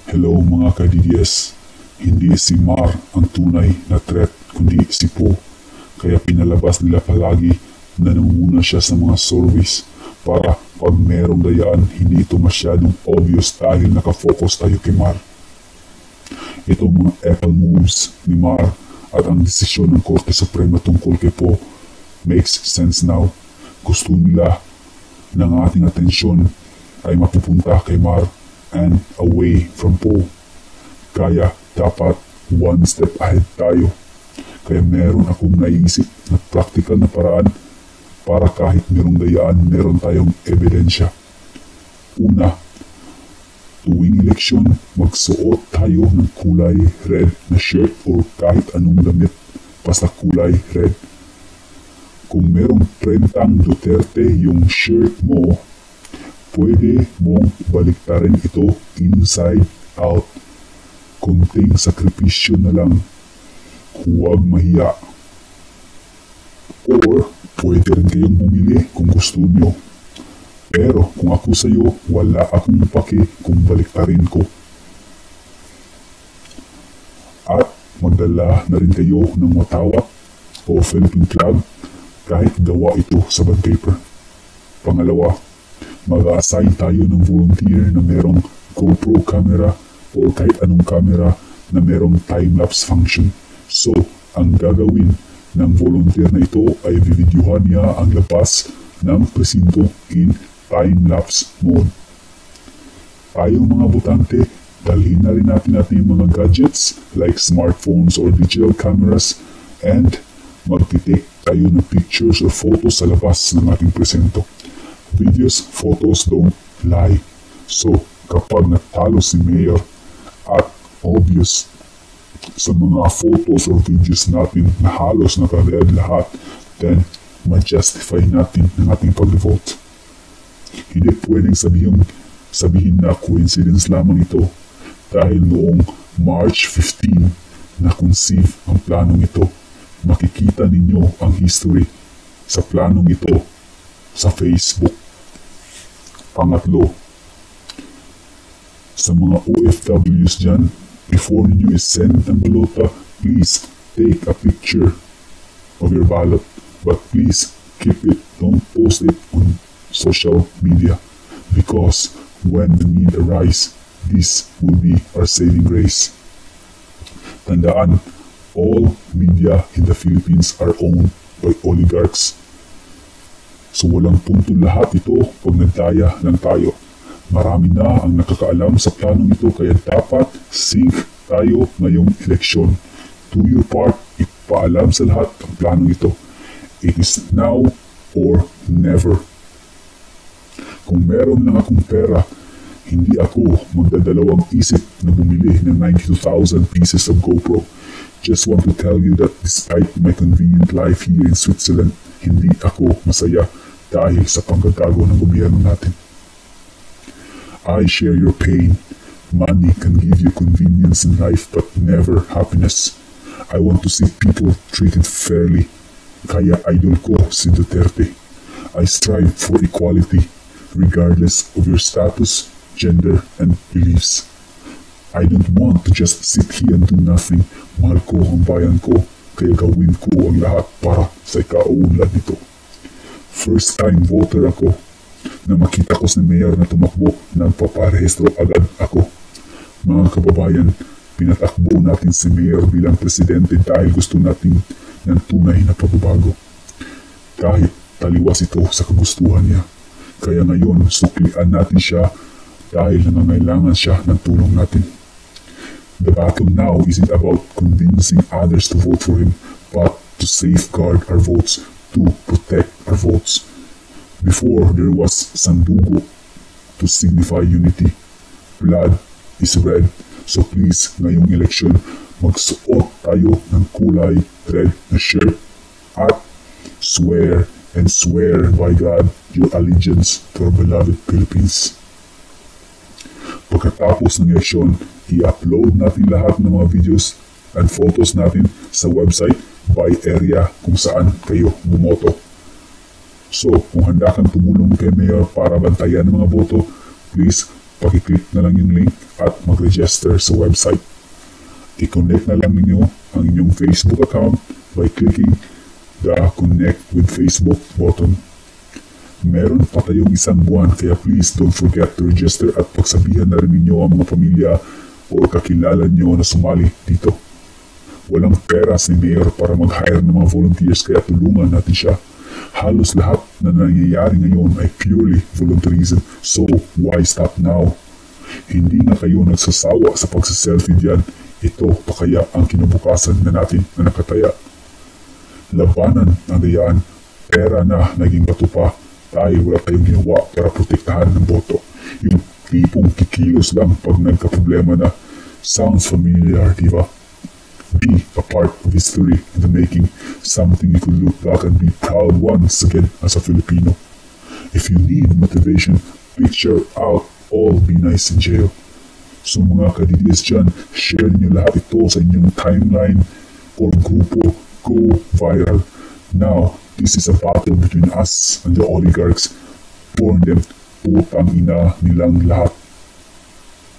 Hello mga ka-DDS, hindi si Mar ang tunay na threat kundi si Po. Kaya pinalabas nila palagi na nangunguna siya sa mga surveys para pag merong dayaan hindi ito masyadong obvious dahil nakafocus tayo kay Mar. Itong mga Apple moves ni Mar at ang desisyon ng Korte Suprema tungkol kay Po makes sense now. Gusto nila ng ating atensyon ay mapupunta kay Mar and away from Po. Kaya dapat one step ahead tayo. Kaya meron akong naisip na practical na paraan para kahit merong dayaan, meron tayong ebidensya. Una, tuwing eleksyon, magsuot tayo ng kulay red na shirt o kahit anong damit basta kulay red. Kung merong prentang Duterte yung shirt mo, pwede mong baliktarin ito inside out. Kunting sakripisyo na lang. Huwag mahiya. Or, pwede rin kayong bumili kung gusto nyo. Pero kung ako sa'yo, wala akong pake kung baliktarin ko. At magdala na rin kayo ng watawat o Philippine flag kahit gawa ito sa bond paper. Pangalawa, mag-assign tayo ng volunteer na merong GoPro camera o kahit anong camera na merong time-lapse function. So, ang gagawin ng volunteer na ito ay videohan niya ang labas ng presinto in time-lapse mode. Tayong mga botante, dalhin na rin natin ating mga gadgets like smartphones or digital cameras and magtitake tayo ng pictures or photos sa labas ng ating presinto. Videos, photos don't lie. So, kapag natalo si Mayor at obvious sa mga photos or videos natin na halos naka-red lahat, then ma-justify natin ng ating pag-vote. Hindi pwedeng sabihin na coincidence lamang ito dahil noong March 15 na-conceive ang planong ito. Makikita ninyo ang history sa planong ito sa Facebook. Pangatlo, sa mga OFWs dyan, before ninyo isend ang balota, please take a picture of your ballot. But please keep it, don't post it on social media because when the need arises, this will be our saving grace. Tandaan, all media in the Philippines are owned by oligarchs. So walang punto lahat ito pag nagdaya lang tayo. Marami na ang nakakaalam sa planong ito kaya dapat sync tayo ngayong eleksyon. Do your part, ipaalam sa lahat ang planong ito. It is now or never. Kung meron lang akong pera, hindi ako magdadalawang isip na bumili ng 92,000 pieces of GoPro. Just want to tell you that despite my convenient life here in Switzerland, hindi ako masaya dahil sa panggagago ng gobyerno natin. I share your pain. Money can give you convenience in life but never happiness. I want to see people treated fairly. Kaya idol ko si Duterte. I strive for equality regardless of your status, gender, and beliefs. I don't want to just sit here and do nothing. Mahal ko ang bayan ko, kaya gawin ko ang lahat para sa ikaunlad nito. First time voter ako. Na makita ko si Mayor na tumakbo, nagpaparehistro agad ako. Mga kababayan, pinatakbo natin si Mayor bilang presidente dahil gusto natin ng tunay na pagbabago. Kahit taliwas ito sa kagustuhan niya. Kaya ngayon, suklian natin siya dahil nangangailangan siya ng tulong natin. The battle now isn't about convincing others to vote for him, but to safeguard our votes, to protect our votes. Before, there was sandugo to signify unity. Blood is red. So please, ngayong eleksyon, magsuot tayo ng kulay red na shirt at swear and swear by God your allegiance to our beloved Philippines. Pagkatapos ng eleksyon, i-upload natin lahat ng mga videos and photos natin sa website by area kung saan kayo bumoto. So, kung handa kang tumulong kay Mayor para bantayan ng mga boto, please Pakiclick na lang yung link at mag-register sa website. I-connect na lang ninyo ang inyong Facebook account by clicking the Connect with Facebook button. Meron pa tayong isang buwan kaya please don't forget to register at pagsabihan na rin ninyo ang mga pamilya o kakilala nyo na sumali dito. Walang pera si Mayor para mag-hire ng mga volunteers kaya tulungan natin siya. Halos lahat na nangyayari ngayon ay purely volunteerism, so why stop now? Hindi na kayo nagsasawa sa pagsaselfie diyan. Ito pa kaya ang kinabukasan na natin na nakataya. Labanan ang dayaan, pera na naging bato pa. Tayo wala tayong ginawa para protektahan ng boto. Yung tipong kikilos lang pag nagka-problema na. Sounds familiar, di ba? Be a part of history in the making, something you could look back and be proud once again as a Filipino. If you need motivation, picture out all Be Nice in jail. So mga ka-DDS dyan, share niyo lahat ito sa inyong timeline or grupo. Go viral. Now, this is a battle between us and the oligarchs. Burn them. Putang ina nilang lahat.